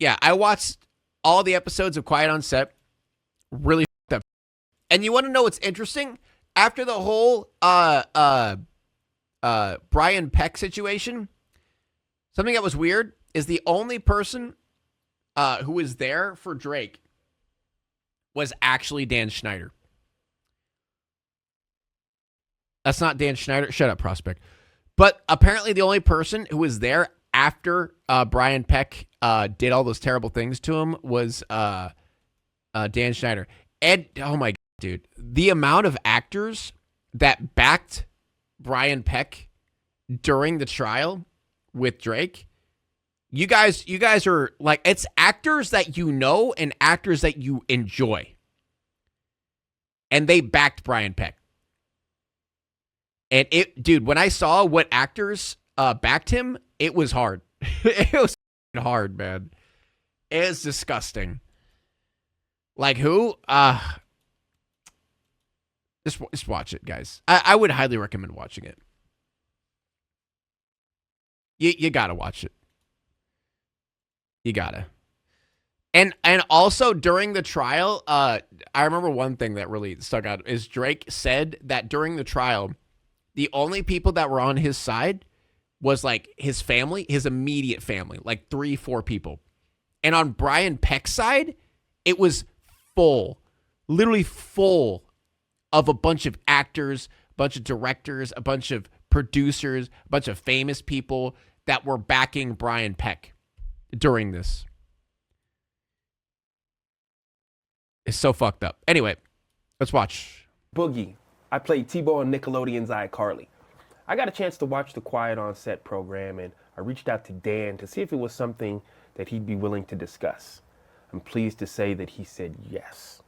Yeah, I watched all the episodes of Quiet on Set. Really fucked up. And you want to know what's interesting? After the whole Brian Peck situation, something that was weird is the only person who was there for Drake was actually Dan Schneider. That's not Dan Schneider. Shut up, Prospect. But apparently the only person who was there after Brian Peck did all those terrible things to him was Dan Schneider. And, oh my God, dude. The amount of actors that backed Brian Peck during the trial with Drake, you guys are like, it's actors that you know and actors that you enjoy. And they backed Brian Peck. And dude, when I saw what actors backed him, it was hard. It was hard, man. It's disgusting. Like who? Just watch it, guys. I would highly recommend watching it. You gotta watch it. You gotta. And also during the trial, I remember one thing that really stuck out is Drake said that during the trial, the only people that were on his side was like his family, his immediate family, like 3-4 people. And on Brian Peck's side, it was full, literally full of a bunch of actors, a bunch of directors, a bunch of producers, a bunch of famous people that were backing Brian Peck during this. It's so fucked up. Anyway, let's watch. Boogie. I played T-Bo on Nickelodeon's iCarly. I got a chance to watch the Quiet on Set program, and I reached out to Dan to see if it was something that he'd be willing to discuss. I'm pleased to say that he said yes.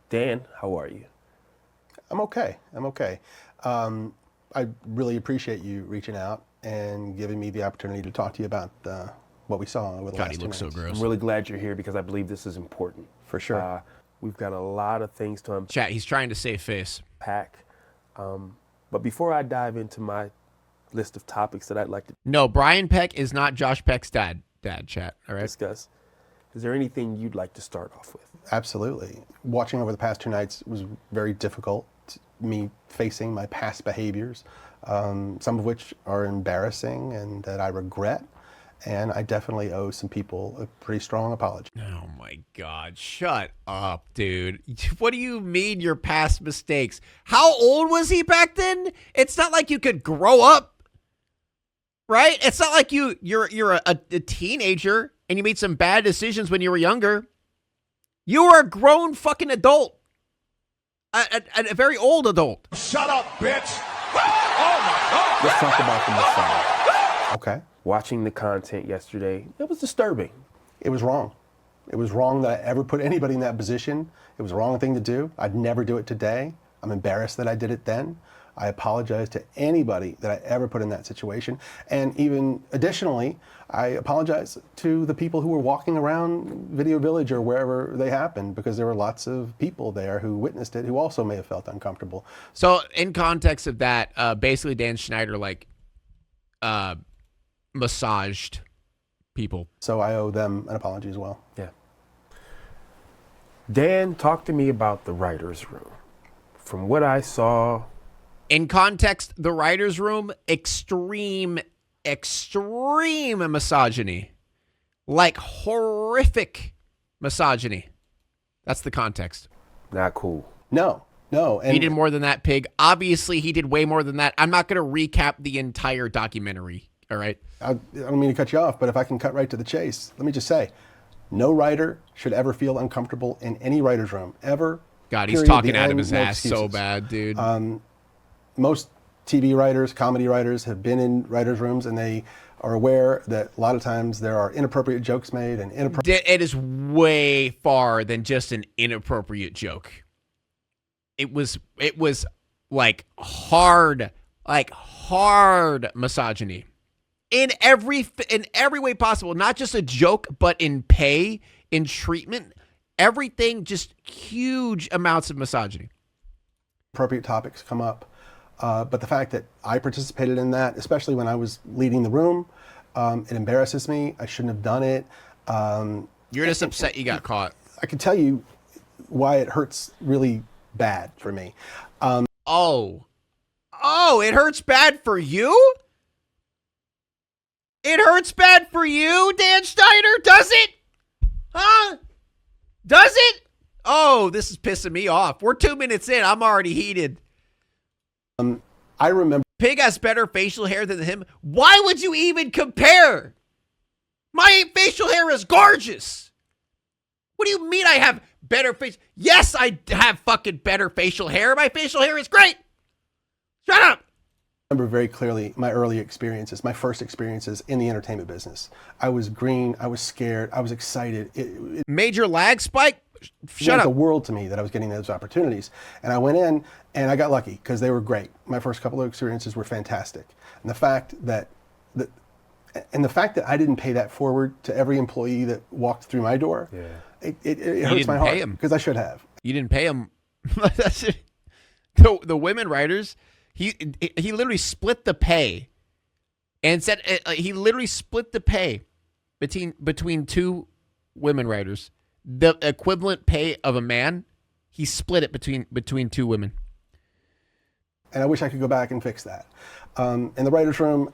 Dan, how are you? I'm okay. I really appreciate you reaching out and giving me the opportunity to talk to you about what we saw over the last 2 he looks so nights. gross. I'm really glad you're here because I believe this is important. For sure. We've got a lot of things to unpack. Chat, he's trying to save face. But before I dive into my list of topics that I'd like to No, Brian Peck is not Josh Peck's dad, chat, all right? discuss, is there anything you'd like to start off with? Absolutely. Watching over the past 2 nights was very difficult. Me facing my past behaviors, some of which are embarrassing and that I regret. And I definitely owe some people a pretty strong apology. Oh my God, shut up, dude. What do you mean your past mistakes? How old was he back then? It's not like you could grow up, right? It's not like you're a teenager and you made some bad decisions when you were younger. You were a grown fucking adult. A very old adult. Shut up, bitch! Oh my God! Let's talk about the Messiah. Okay. Watching the content yesterday, it was disturbing. It was wrong. It was wrong that I ever put anybody in that position. It was the wrong thing to do. I'd never do it today. I'm embarrassed that I did it then. I apologize to anybody that I ever put in that situation. And even additionally, I apologize to the people who were walking around Video Village or wherever they happened, because there were lots of people there who witnessed it who also may have felt uncomfortable. So in context of that, basically Dan Schneider massaged people. So I owe them an apology as well. Yeah. Dan, talk to me about the writer's room. From what I saw... In context, the writer's room, extreme misogyny. Like horrific misogyny. That's the context. Not cool. No. And he did more than that, Pig. Obviously, he did way more than that. I'm not going to recap the entire documentary, all right? I don't mean to cut you off, but if I can cut right to the chase, let me just say, no writer should ever feel uncomfortable in any writer's room, ever. God, he's Period. talking The out of end, his no ass so excuses. bad, dude. Most TV writers, comedy writers have been in writers' rooms, and they are aware that a lot of times there are inappropriate jokes made and inappropriate. It is way far than just an inappropriate joke. It was like hard misogyny in every way possible. Not just a joke, but in pay, in treatment, everything. Just huge amounts of misogyny. Appropriate topics come up. But the fact that I participated in that, especially when I was leading the room, it embarrasses me. I shouldn't have done it. You're just upset you got caught. I can tell you why it hurts really bad for me. Oh, it hurts bad for you? It hurts bad for you, Dan Schneider? Does it? Huh? Does it? Oh, this is pissing me off. We're 2 minutes in. I'm already heated. I remember Pig has better facial hair than him. Why would you even compare? My facial hair is gorgeous. What do you mean I have better face? Yes, I have fucking better facial hair. My facial hair is great. Shut up. remember very clearly my early experiences, my first experiences in the entertainment business. I was green, I was scared, I was excited. It Major lag spike? Shut meant up. the world to me that I was getting those opportunities. And I went in and I got lucky because they were great. My first couple of experiences were fantastic. And the fact that I didn't pay that forward to every employee that walked through my door, it hurts my heart because I should have. You didn't pay him. The women writers, he literally split the pay, and said he literally split the pay between two women writers, the equivalent pay of a man. He split it between two women. And I wish I could go back and fix that. In the writers' room,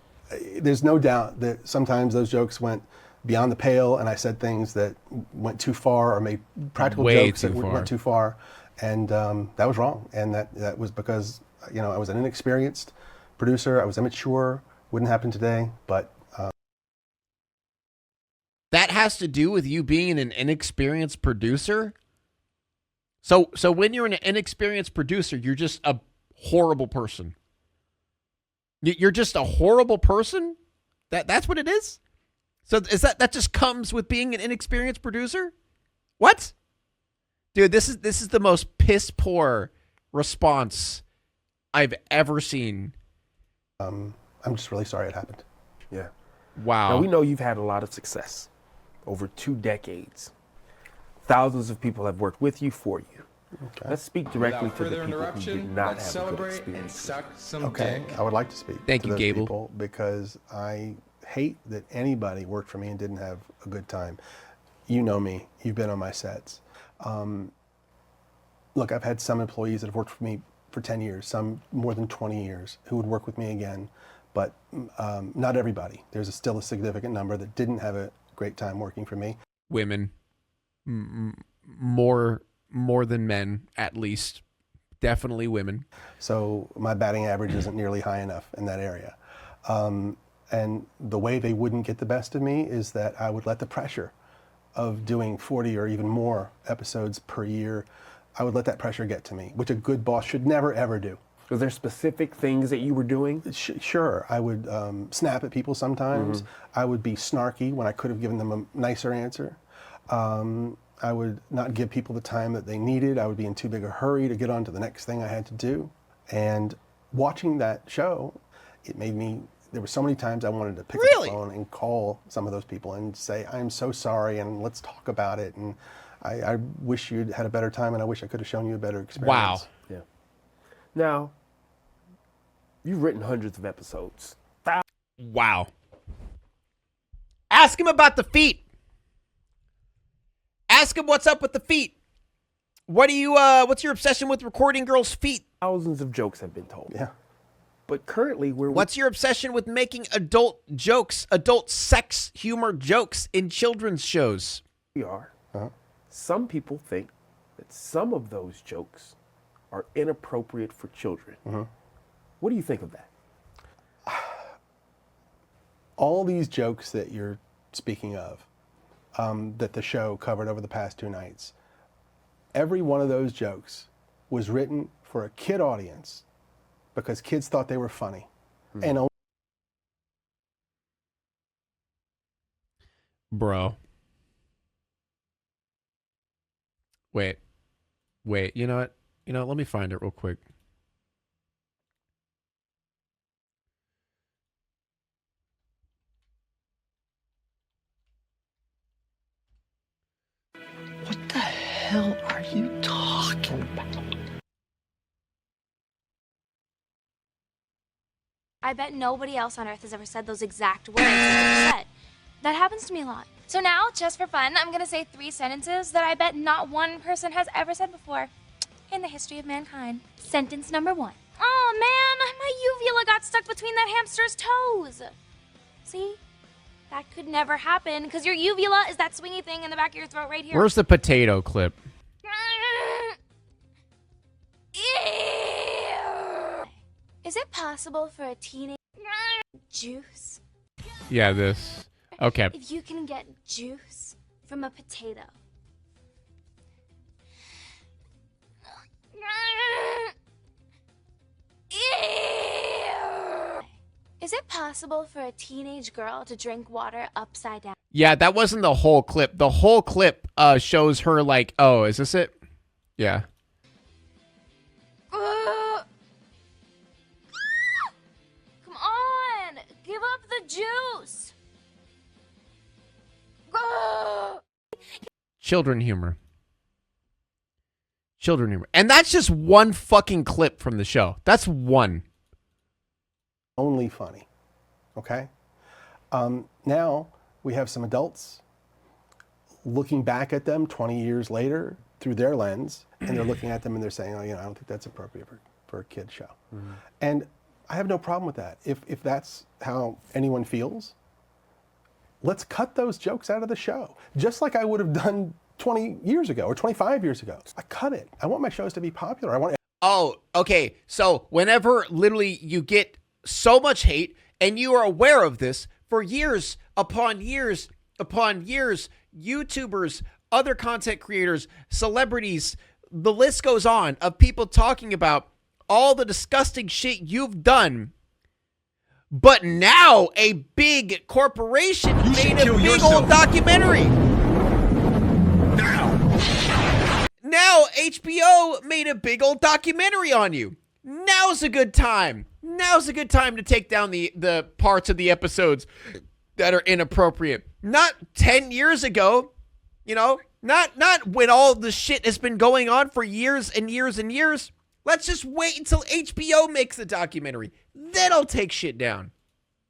there's no doubt that sometimes those jokes went beyond the pale, and I said things that went too far or made practical jokes that went too far, and that was wrong. And that was because I was an inexperienced producer. I was immature. Wouldn't happen today, but. That has to do with you being an inexperienced producer. So when you're an inexperienced producer, you're just a horrible person. You're just a horrible person? That's what it is? So is that just comes with being an inexperienced producer? What? Dude, this is the most piss poor response I've ever seen. I'm just really sorry it happened. Yeah. Wow. Now we know you've had a lot of success over 2 decades. Thousands of people have worked with you, for you. Okay. Let's speak directly to the people who did not have a good experience. Okay, I would like to speak Thank to you, those Gable. people because I hate that anybody worked for me and didn't have a good time. You know me. You've been on my sets. Look, I've had some employees that have worked for me for 10 years, some more than 20 years, who would work with me again, but not everybody. There's still a significant number that didn't have a great time working for me. Women. More than men, at least. Definitely women. So my batting average isn't nearly high enough in that area. And the way they wouldn't get the best of me is that I would let the pressure of doing 40 or even more episodes per year, I would let that pressure get to me, which a good boss should never, ever do. Was there specific things that you were doing? Sure. I would snap at people sometimes. I would be snarky when I could have given them a nicer answer. I would not give people the time that they needed. I would be in too big a hurry to get on to the next thing I had to do. And watching that show, it made me, there were so many times I wanted to pick up the phone and call some of those people and say, I'm so sorry and let's talk about it. And I wish you'd had a better time and I wish I could have shown you a better experience. Wow. Yeah. Now, you've written hundreds of episodes. Wow. Ask him about the feet. Ask him what's up with the feet. What do you what's your obsession with recording girls' feet? Thousands of jokes have been told. Yeah. But currently What's your obsession with making adult jokes, adult sex humor jokes in children's shows? we are. Some people think that some of those jokes are inappropriate for children. What do you think of that? All these jokes that you're speaking of, that the show covered over the past 2 nights, every one of those jokes was written for a kid audience because kids thought they were funny. And Bro. Wait, you know what? Let me find it real quick. What the hell are you talking about? I bet nobody else on earth has ever said those exact words that you said. That happens to me a lot. So now, just for fun, I'm gonna say 3 sentences that I bet not one person has ever said before in the history of mankind. Sentence number 1. Oh man, my uvula got stuck between that hamster's toes. See? That could never happen, because your uvula is that swingy thing in the back of your throat right here. Where's the potato clip? Is it possible for a teenage juice? Yeah, this. Okay. If you can get juice from a potato. Is it possible for a teenage girl to drink water upside down? Yeah, that wasn't the whole clip. The whole clip shows her like, oh, is this it? Yeah. Come on! Give up the juice! Children humor. Children humor. And that's just one fucking clip from the show. That's one. Only funny. Okay? Now we have some adults looking back at them 20 years later through their lens, and they're looking at them and they're saying, oh, I don't think that's appropriate for a kid's show. Mm-hmm. And I have no problem with that. If that's how anyone feels, let's cut those jokes out of the show. Just like I would have done 20 years ago or 25 years ago. I cut it. I want my shows to be popular. Oh, okay. So whenever literally you get so much hate and you are aware of this for years upon years upon years, YouTubers, other content creators, celebrities, the list goes on of people talking about all the disgusting shit you've done. But now a big corporation made a big old documentary. Now HBO made a big old documentary on you. Now's a good time. Now's a good time to take down the parts of the episodes that are inappropriate. Not 10 years ago, not when all the shit has been going on for years and years and years. Let's just wait until HBO makes the documentary. Then I'll take shit down.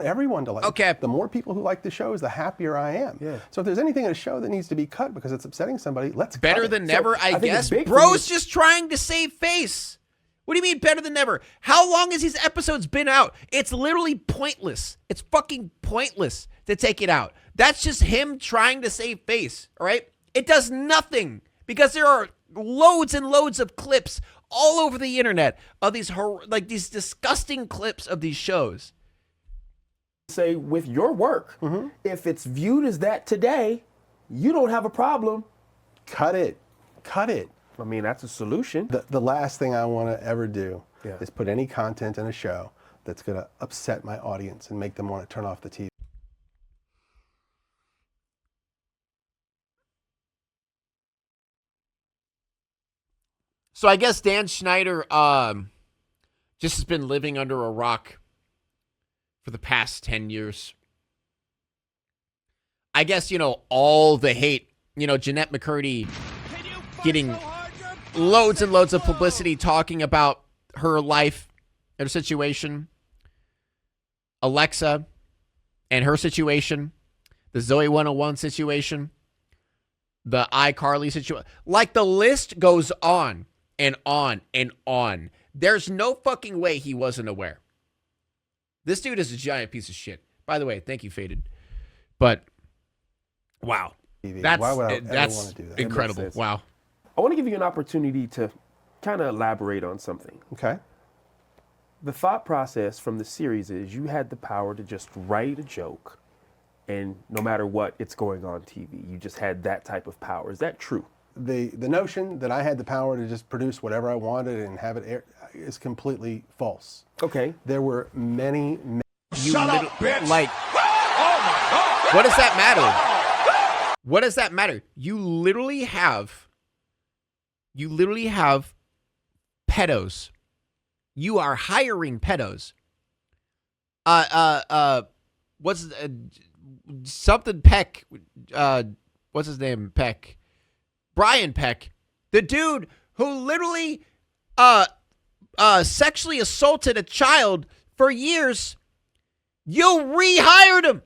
Everyone to like. Okay. The more people who like the shows, the happier I am. Yeah. So if there's anything in a show that needs to be cut because it's upsetting somebody, let's better cut it. than never, I guess. big Bro's just trying to save face. What do you mean better than never? How long has these episodes been out? It's literally pointless. It's fucking pointless to take it out. That's just him trying to save face, all right? It does nothing because there are loads and loads of clips all over the internet of these disgusting clips of these shows. Say with your work, if it's viewed as that today, you don't have a problem. Cut it. Cut it. I mean, that's a solution. The last thing I want to ever do is put any content in a show that's going to upset my audience and make them want to turn off the TV. So I guess Dan Schneider just has been living under a rock for the past 10 years. I guess, all the hate, Jeanette McCurdy getting loads and loads of publicity talking about her life, her situation, Alexa and her situation, the Zoe 101 situation, the iCarly situation. Like the list goes on and on and on. There's no fucking way he wasn't aware. This dude is a giant piece of shit. By the way, thank you, Faded. But, wow. That's want to do that? incredible. Wow. I want to give you an opportunity to kind of elaborate on something. Okay. The thought process from the series is you had the power to just write a joke, and no matter what, it's going on TV. You just had that type of power. Is that true? The notion that I had the power to just produce whatever I wanted and have it air is completely false. Okay. There were many Shut up, bitch! Like, Oh my God! what does that matter? What does that matter? You literally have pedos. You are hiring pedos. What's something Peck? What's his name? Peck. Brian Peck, the dude who literally sexually assaulted a child for years. You rehired him.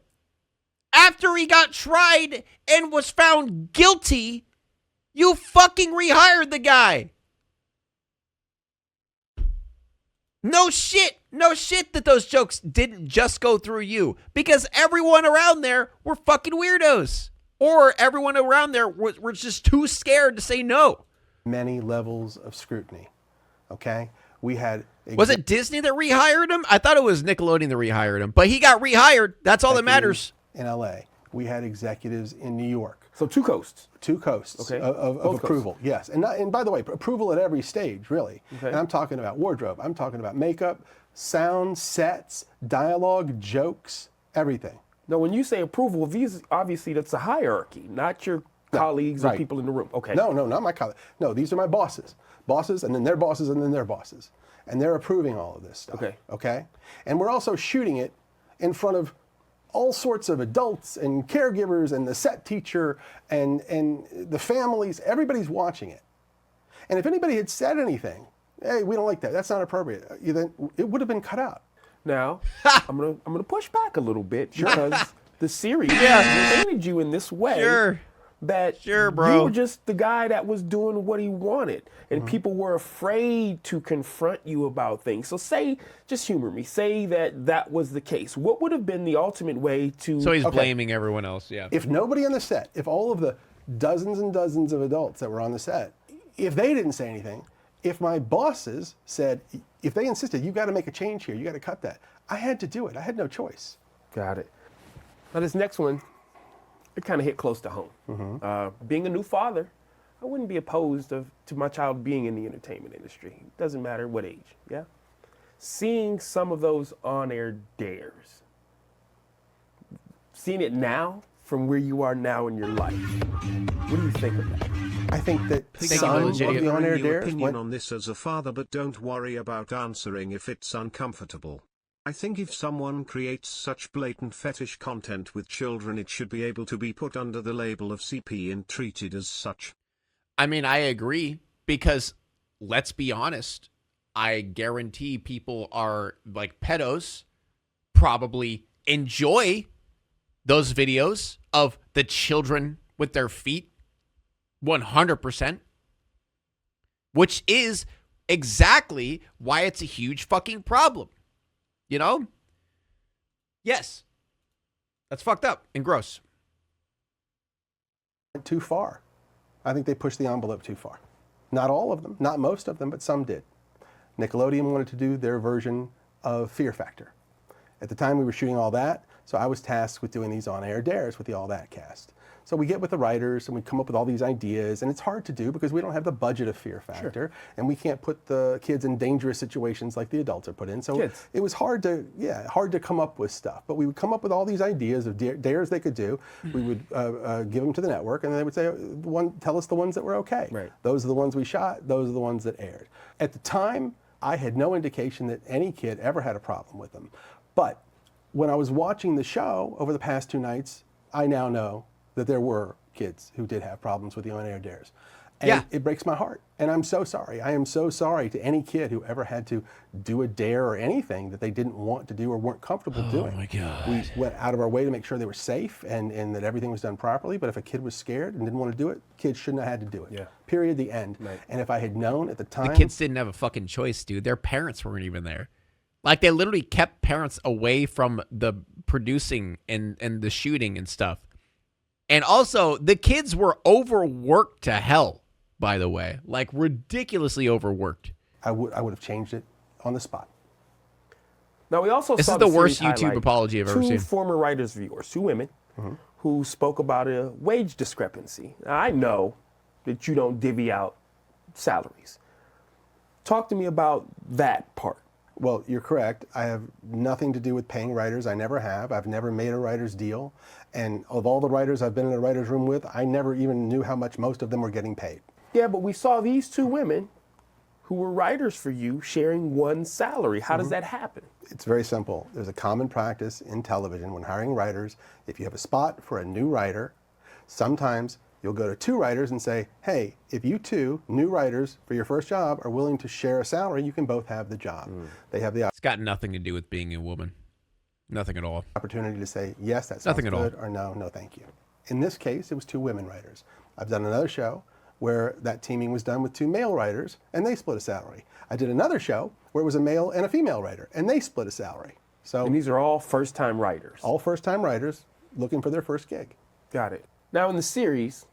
After he got tried and was found guilty, you fucking rehired the guy. No shit that those jokes didn't just go through you, because everyone around there were fucking weirdos. Or everyone around there were just too scared to say no. Many levels of scrutiny, okay? We had... Was it Disney that rehired him? I thought it was Nickelodeon that rehired him, but he got rehired. That's all that matters. In LA, we had executives in New York. So two coasts. Two coasts Okay. of approval, yes. And by the way, approval at every stage, really. Okay. And I'm talking about wardrobe, I'm talking about makeup, sound, sets, dialogue, jokes, everything. Now, when you say approval, obviously that's a hierarchy, not your colleagues or right. people in the room. Okay. No, not my colleagues. No, these are my bosses. Bosses, and then their bosses, and then their bosses. And they're approving all of this stuff. Okay. Okay? And we're also shooting it in front of all sorts of adults and caregivers and the set teacher and the families. Everybody's watching it. And if anybody had said anything, hey, we don't like that, that's not appropriate, then it would have been cut out. Now, I'm gonna push back a little bit because the series painted you in this way that bro. you were just the guy that was doing what he wanted, and people were afraid to confront you about things. So just humor me, say that was the case. What would have been the ultimate way to... So he's blaming everyone else, yeah. If nobody on the set, if all of the dozens and dozens of adults that were on the set, if they didn't say anything, if my bosses said, if they insisted, you got to make a change here, you got to cut that, I had to do it. I had no choice. Got it. Now this next one, it kind of hit close to home. Being a new father, I wouldn't be opposed to my child being in the entertainment industry. It doesn't matter what age, yeah? Seeing some of those on-air dares, seeing it now from where you are now in your life, what do you think of that? I think that some of the on-air dares opinion went... on this as a father, but don't worry about answering if it's uncomfortable. I think if someone creates such blatant fetish content with children, it should be able to be put under the label of CP and treated as such. I mean, I agree, because let's be honest, I guarantee people are like pedos probably enjoy those videos of the children with their feet 100%, which is exactly why it's a huge fucking problem. You know? Yes. That's fucked up and gross. too far. I think they pushed the envelope too far. Not all of them, not most of them, but some did. Nickelodeon wanted to do their version of Fear Factor. At the time we were shooting All That, so I was tasked with doing these on-air dares with the All That cast. So we get with the writers and we come up with all these ideas, and it's hard to do because we don't have the budget of Fear Factor, and we can't put the kids in dangerous situations like the adults are put in. So it was hard to come up with stuff. But we would come up with all these ideas of dares they could do. We would give them to the network, and they would say, tell us the ones that were okay. Right. Those are the ones we shot. Those are the ones that aired. At the time, I had no indication that any kid ever had a problem with them. But when I was watching the show over the past 2 nights, I now know that there were kids who did have problems with the on-air dares. And it breaks my heart. And I'm so sorry. I am so sorry to any kid who ever had to do a dare or anything that they didn't want to do or weren't comfortable doing. Oh my God. We went out of our way to make sure they were safe and that everything was done properly. But if a kid was scared and didn't want to do it, kids shouldn't have had to do it. Yeah. Period, the end. Right. And if I had known at the time... The kids didn't have a fucking choice, dude. Their parents weren't even there. Like, they literally kept parents away from the producing and the shooting and stuff. And also, the kids were overworked to hell, by the way. Like, ridiculously overworked. I would have changed it on the spot. Now, we also This saw is the worst series YouTube highlight apology I've ever seen. Two former writers' viewers, 2 women, who spoke about a wage discrepancy. Now, I know that you don't divvy out salaries. Talk to me about that part. Well, you're correct. I have nothing to do with paying writers. I never have. I've never made a writer's deal. And of all the writers I've been in a writer's room with, I never even knew how much most of them were getting paid. Yeah, but we saw these 2 women who were writers for you sharing one salary. How does that happen? It's very simple. There's a common practice in television when hiring writers. If you have a spot for a new writer, sometimes you'll go to 2 writers and say, hey, if you 2 new writers for your first job are willing to share a salary, you can both have the job. They have the It's got nothing to do with being a woman. Nothing at all. Opportunity to say, yes, that sounds Nothing at all. good, or no, no thank you. In this case, it was 2 women writers. I've done another show where that teaming was done with 2 male writers, and they split a salary. I did another show where it was a male and a female writer, and they split a salary. So, And these are all first-time writers. all first-time writers looking for their first gig. Got it. Now, in the series,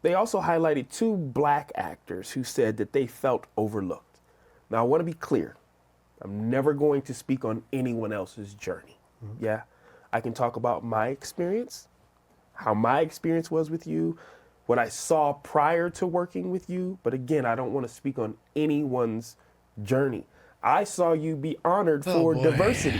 they also highlighted 2 black actors who said that they felt overlooked. Now, I want to be clear. I'm never going to speak on anyone else's journey. Yeah? I can talk about my experience, how my experience was with you, what I saw prior to working with you. But again, I don't want to speak on anyone's journey. I saw you be honored for diversity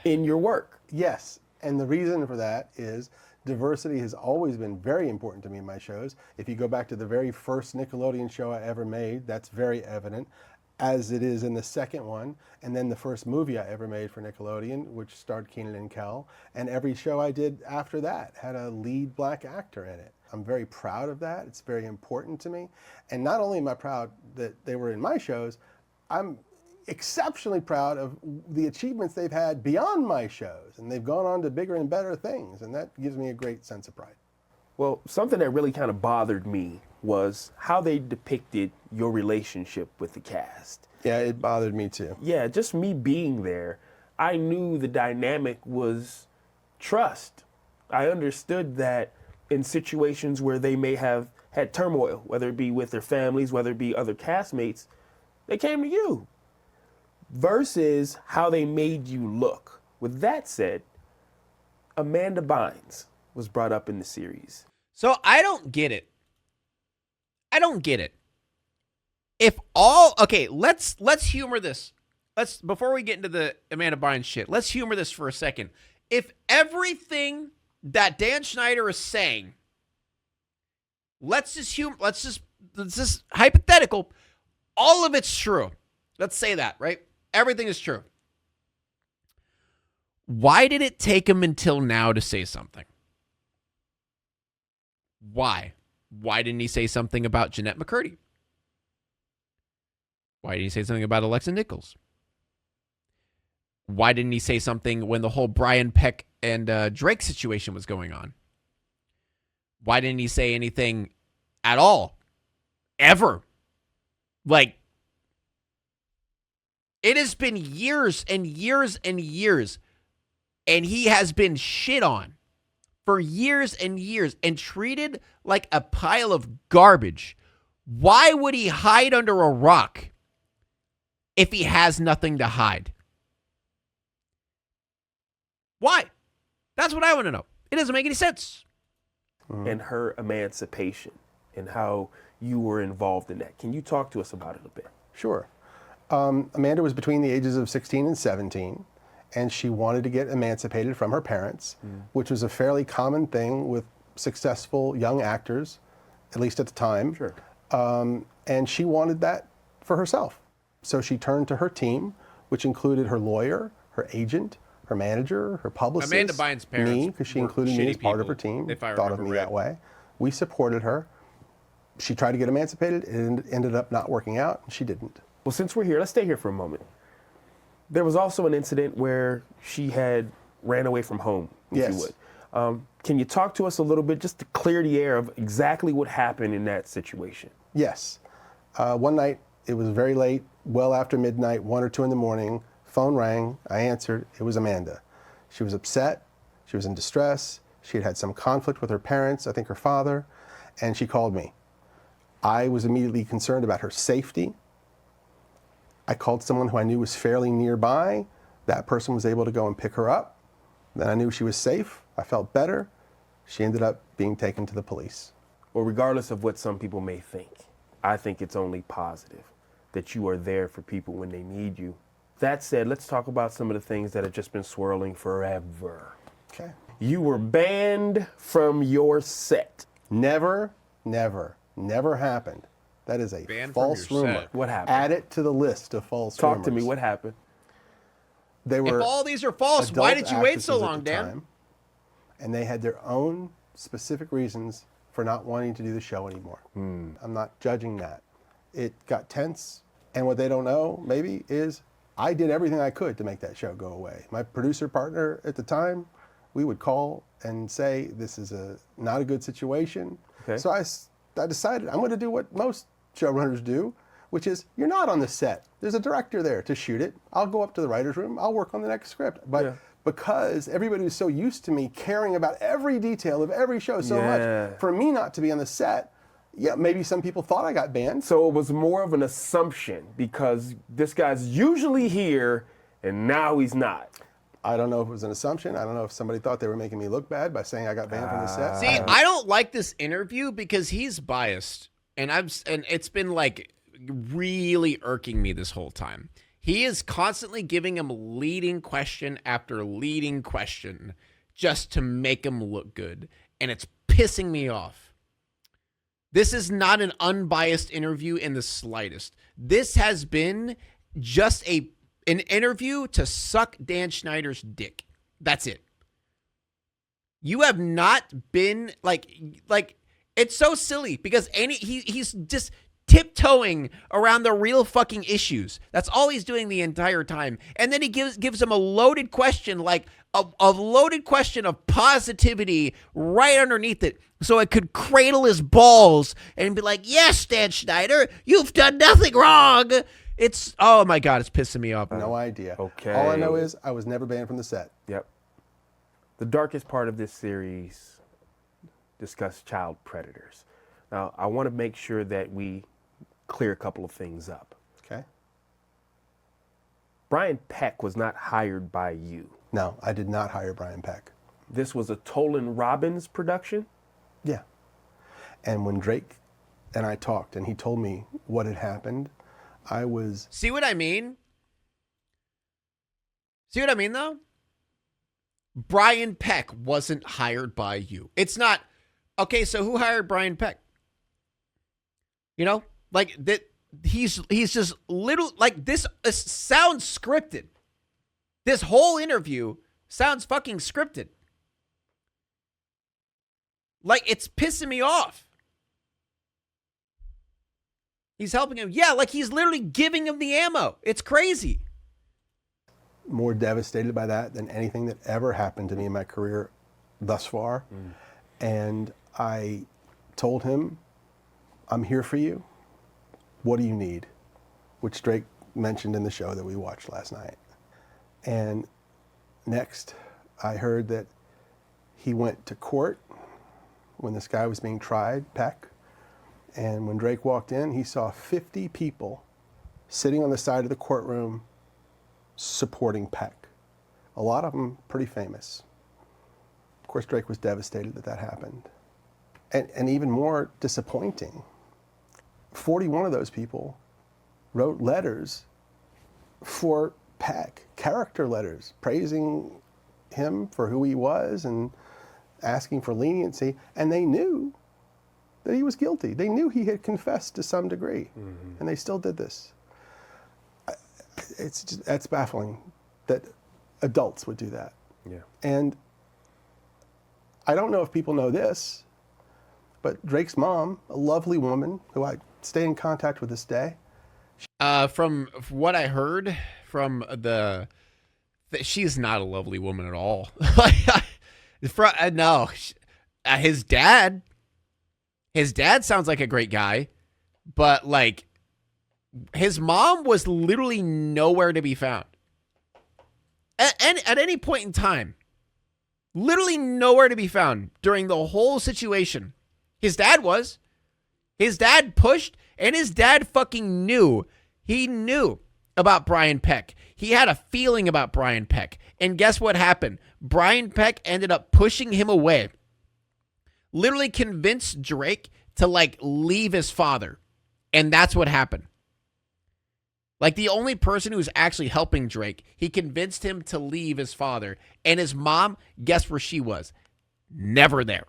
in your work. Yes, and the reason for that is diversity has always been very important to me in my shows. If you go back to the very first Nickelodeon show I ever made, that's very evident, as it is in the second one, and then the first movie I ever made for Nickelodeon, which starred Kenan and Kel, and every show I did after that had a lead black actor in it. I'm very proud of that. It's very important to me. And not only am I proud that they were in my shows, I'm exceptionally proud of the achievements they've had beyond my shows, and they've gone on to bigger and better things, and that gives me a great sense of pride. Well, something that really kind of bothered me was how they depicted your relationship with the cast. Yeah, it bothered me too. Yeah, just me being there, I knew the dynamic was trust. I understood that in situations where they may have had turmoil, whether it be with their families, whether it be other castmates, they came to you. Versus how they made you look. With that said, Amanda Bynes was brought up in the series. So I don't get it. I don't get it. If all okay, let's humor this. Let's before we get into the Amanda Bynes shit, let's humor this for a second. If everything that Dan Schneider is saying, let's just hypothetical, all of it's true. Let's say that, right? Everything is true. Why did it take him until now to say something? Why? Why didn't he say something about Jeanette McCurdy? Why didn't he say something about Alexa Nichols? Why didn't he say something when the whole Brian Peck and Drake situation was going on? Why didn't he say anything at all? Ever? Like, it has been years and years and years, and he has been shit on for years and years and treated like a pile of garbage. Why would he hide under a rock if he has nothing to hide? Why? That's what I want to know. It doesn't make any sense. And her emancipation and how you were involved in that. Can you talk to us about it a bit? Sure. Amanda was between the ages of 16 and 17, and she wanted to get emancipated from her parents, which was a fairly common thing with successful young actors, at least at the time. Sure. And she wanted that for herself. So she turned to her team, which included her lawyer, her agent, her manager, her publicist, Amanda Bynes' parents me, because she were included me as shitty part of her people, team, if I thought of remember me right. that way. We supported her. She tried to get emancipated. It ended up not working out, and she didn't. Well, since we're here, let's stay here for a moment. There was also an incident where she had ran away from home, if Yes. you would. Can you talk to us a little bit just to clear the air of exactly what happened in that situation? Yes. One night, it was very late, well after midnight, 1 or 2 in the morning. Phone rang. I answered. It was Amanda. She was upset. She was in distress. She had had some conflict with her parents, I think her father, and she called me. I was immediately concerned about her safety. I called someone who I knew was fairly nearby. That person was able to go and pick her up. Then I knew she was safe. I felt better. She ended up being taken to the police. Well, regardless of what some people may think, I think it's only positive that you are there for people when they need you. That said, let's talk about some of the things that have just been swirling forever. Okay. You were banned from your set. Never, never, never happened. That is a Banned from false your rumor. set. What happened? Add it to the list of false rumors. Talk to me. What happened? They were If all these are false, why adult did you wait so actresses at long, the Dan? time, and they had their own specific reasons for not wanting to do the show anymore. I'm not judging that. It got tense, and what they don't know, maybe, is I did everything I could to make that show go away. My producer partner at the time, we would call and say, this is not a good situation. Okay. So I decided I'm going to do what most showrunners do, which is you're not on the set. There's a director there to shoot it. I'll go up to the writer's room. I'll work on the next script. But because everybody was so used to me caring about every detail of every show so much, for me not to be on the set, maybe some people thought I got banned. So it was more of an assumption because this guy's usually here and now he's not. I don't know if it was an assumption. I don't know if somebody thought they were making me look bad by saying I got banned from the set. See, I don't like this interview because he's biased, and it's been like really irking me this whole time. He is constantly giving him leading question after leading question just to make him look good, and it's pissing me off. This is not an unbiased interview in the slightest. This has been just an interview to suck Dan Schneider's dick. That's it. You have not been like it's so silly because he's just tiptoeing around the real fucking issues. That's all he's doing the entire time. And then he gives him a loaded question, like a loaded question of positivity right underneath it, so it could cradle his balls and be like, yes, Dan Schneider, you've done nothing wrong. It's, oh my God, it's pissing me off. No idea. Okay. All I know is I was never banned from the set. Yep. The darkest part of this series discussed child predators. Now, I want to make sure that we clear a couple of things up. Okay. Brian Peck was not hired by you. No, I did not hire Brian Peck. This was a Tolan Robbins production? Yeah. And when Drake and I talked and he told me what had happened, I was... See what I mean? See what I mean, though? Brian Peck wasn't hired by you. It's not, okay, so who hired Brian Peck? You know? Like, that. He's just little, like, this sounds scripted. This whole interview sounds fucking scripted. Like, it's pissing me off. He's helping him. Yeah, like he's literally giving him the ammo. It's crazy. More devastated by that than anything that ever happened to me in my career thus far. And I told him, I'm here for you. What do you need? Which Drake mentioned in the show that we watched last night. And next, I heard that he went to court when this guy was being tried, Peck. And when Drake walked in, he saw 50 people sitting on the side of the courtroom supporting Peck. A lot of them pretty famous. Of course, Drake was devastated that that happened. And even more disappointing, 41 of those people wrote letters for Peck, character letters, praising him for who he was and asking for leniency. And they knew that he was guilty. They knew he had confessed to some degree, and they still did this. That's baffling that adults would do that. Yeah. And I don't know if people know this, but Drake's mom, a lovely woman who I stay in contact with this day. From what I heard from she's not a lovely woman at all. No, his dad sounds like a great guy, but like his mom was literally nowhere to be found. At any point in time, literally nowhere to be found during the whole situation. His dad was. His dad pushed, and his dad fucking knew. He knew about Brian Peck. He had a feeling about Brian Peck. And guess what happened? Brian Peck ended up pushing him away. Literally convinced Drake to, like, leave his father. And that's what happened. Like, the only person who was actually helping Drake, he convinced him to leave his father. And his mom, guess where she was? Never there.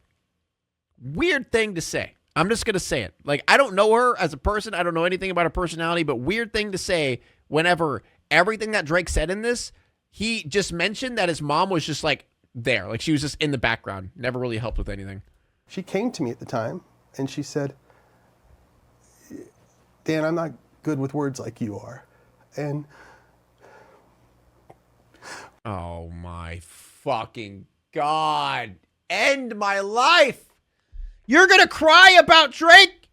Weird thing to say. I'm just going to say it. Like, I don't know her as a person. I don't know anything about her personality, but weird thing to say whenever everything that Drake said in this, he just mentioned that his mom was just, like, there. Like, she was just in the background. Never really helped with anything. She came to me at the time, and she said, Dan, I'm not good with words like you are. And Oh my fucking God. End my life. You're going to cry about Drake?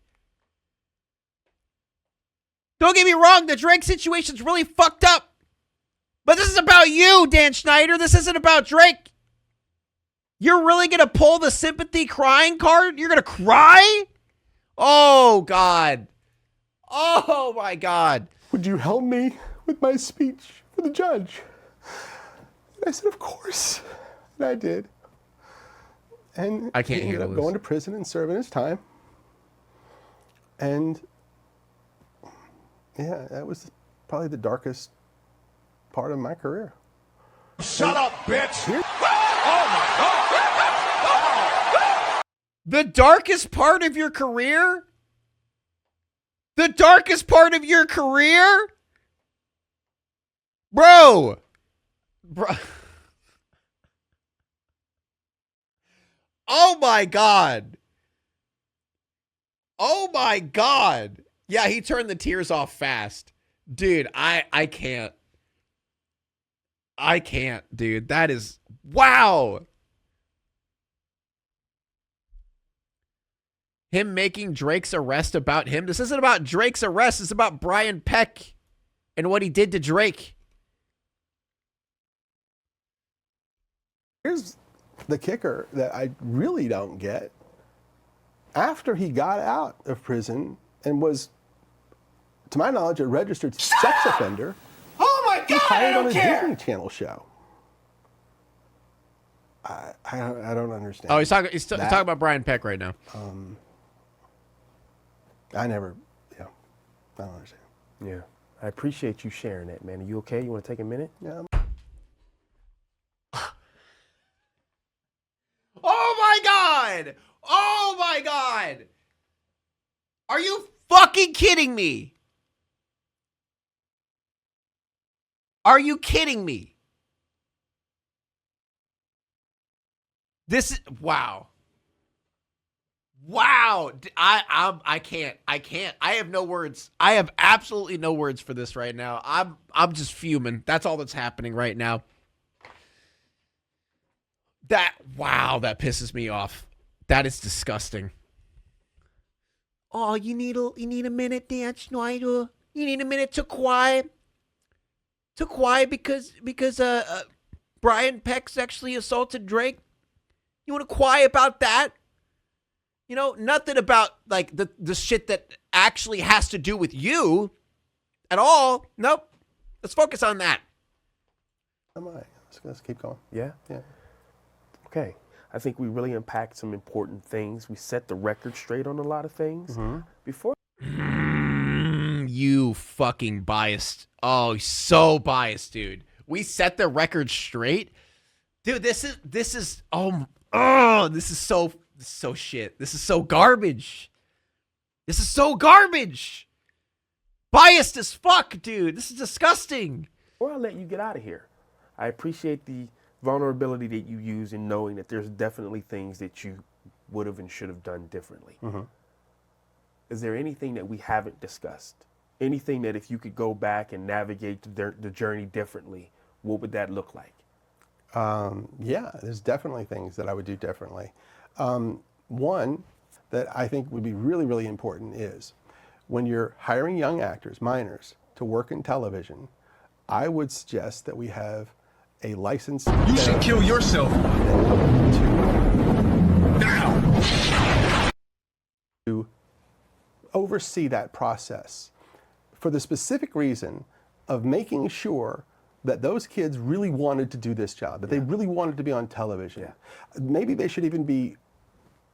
Don't get me wrong, the Drake situation's really fucked up. But this is about you, Dan Schneider. This isn't about Drake. You're really going to pull the sympathy crying card? You're going to cry? Oh, God. Oh, my God. Would you help me with my speech for the judge? And I said, of course. And I did. And I can't he ended handle up this. going to prison and serving his time. And yeah, that was probably the darkest part of my career. Shut up, bitch! Oh my God! The darkest part of your career? The darkest part of your career? Bro. Oh my God. Oh my God. Yeah, he turned the tears off fast. Dude, I can't. I can't, dude. That is, wow. Him making Drake's arrest about him. This isn't about Drake's arrest. It's about Brian Peck and what he did to Drake. Here's the kicker that I really don't get. After he got out of prison and was, to my knowledge, a registered sex offender, Oh my he God! I hired on don't a care. Disney Channel show. I don't understand. Oh, he's talking about Brian Peck right now. I don't understand. Yeah. I appreciate you sharing that, man. Are you okay? You want to take a minute? Yeah. Oh my God! Oh my God! Are you fucking kidding me? Are you kidding me? This is, wow. Wow. I can't. I have no words. I have absolutely no words for this right now. I'm just fuming. That's all that's happening right now. Wow, that pisses me off. That is disgusting. Oh, you need a minute, Dan Schneider. You need a minute to quiet. To quiet because Brian Peck sexually assaulted Drake. You want to quiet about that? You know, nothing about like the shit that actually has to do with you at all. Nope. Let's focus on that. Let's keep going. Yeah? Yeah. Okay. I think we really unpacked some important things. We set the record straight on a lot of things. Before You fucking biased. Oh, so biased, dude. We set the record straight. Dude, this is this is so shit. This is so garbage. This is so garbage. Biased as fuck, dude. This is disgusting. Before I let you get out of here, I appreciate the vulnerability that you use in knowing that there's definitely things that you would have and should have done differently. Is there anything that we haven't discussed? Anything that if you could go back and navigate the journey differently, what would that look like? Yeah, there's definitely things that I would do differently. One that I think would be really, really important is when you're hiring young actors, minors, to work in television, I would suggest that we have a licensed You should kill yourself now. to oversee that process for the specific reason of making sure that those kids really wanted to do this job, that they really wanted to be on television. Maybe they should even be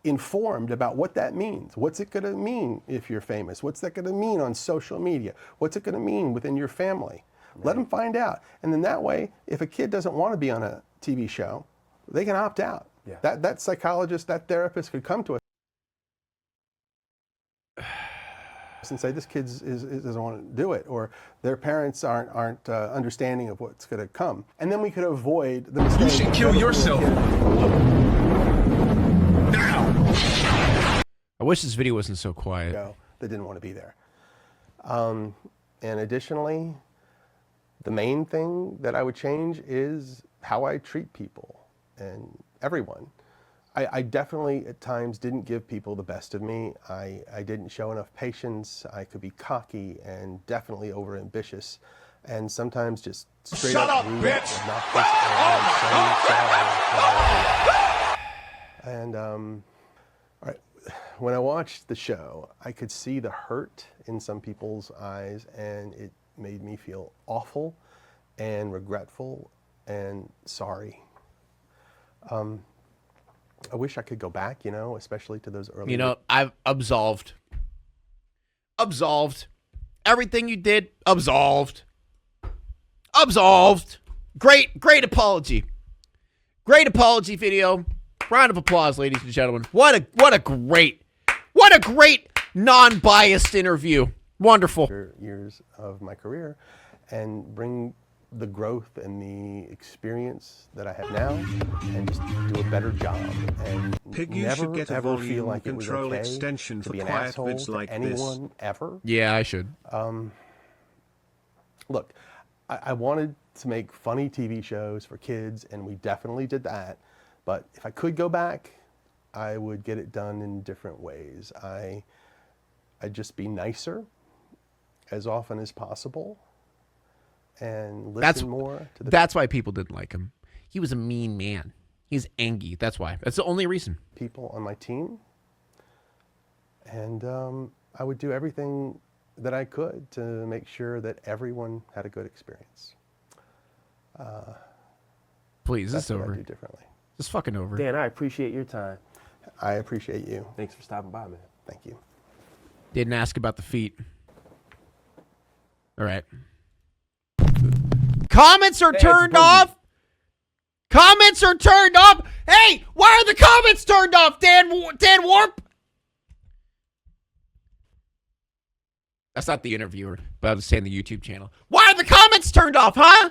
informed about what that means. What's it going to mean if you're famous? What's that going to mean on social media? What's it going to mean within your family? Let them find out. And then that way, if a kid doesn't want to be on a TV show, they can opt out. That psychologist, that therapist could come to us and say, this kid doesn't want to do it, or their parents aren't understanding of what's going to come. And then we could avoid the mistake. You should kill yourself now. I wish this video wasn't so quiet. That didn't want to be there. And additionally, the main thing that I would change is how I treat people and everyone. I definitely at times didn't give people the best of me. I didn't show enough patience. I could be cocky and definitely overambitious, and sometimes just straight Shut up, rude, bitch! obnoxious, and all right, when I watched the show, I could see the hurt in some people's eyes, and it made me feel awful and regretful and sorry. I wish I could go back, you know, especially to those early. You know, I've absolved. Absolved. Everything you did, absolved. Absolved. Great apology. Great apology video. Round of applause, ladies and gentlemen. What a great non-biased interview. Wonderful. Years of my career, and bring the growth and the experience that I have now, and just do a better job. And Pig, you never should get a ever feel volume like it was control okay extension to for be an quiet asshole vids to like anyone this. ever. Yeah, I should. Look, I wanted to make funny TV shows for kids, and we definitely did that. But if I could go back, I would get it done in different ways. I'd just be nicer as often as possible, and listen more to the That's why people didn't like him. He was a mean man. He's angry. That's why. That's the only reason. people on my team. And I would do everything that I could to make sure that everyone had a good experience. Please, That's it's what I over. do differently. It's fucking over. Dan, I appreciate your time. I appreciate you. Thanks for stopping by, man. Thank you. Didn't ask about the feet. All right. Comments are turned off. Comments are turned off. Hey, why are the comments turned off, Dan Warp? That's not the interviewer, but I was saying the YouTube channel. Why are the comments turned off, huh?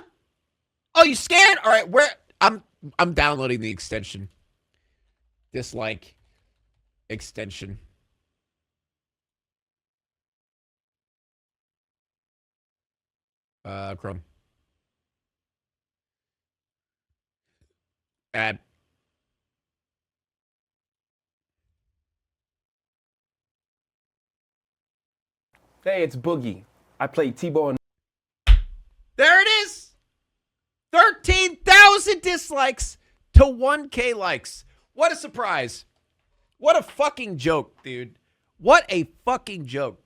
Oh, you scared? All right, where I'm downloading the extension. Dislike extension. Chrome. Add. Hey, it's Boogie. I play T-Ball. There it is. 13,000 dislikes to 1K likes. What a surprise. What a fucking joke, dude. What a fucking joke.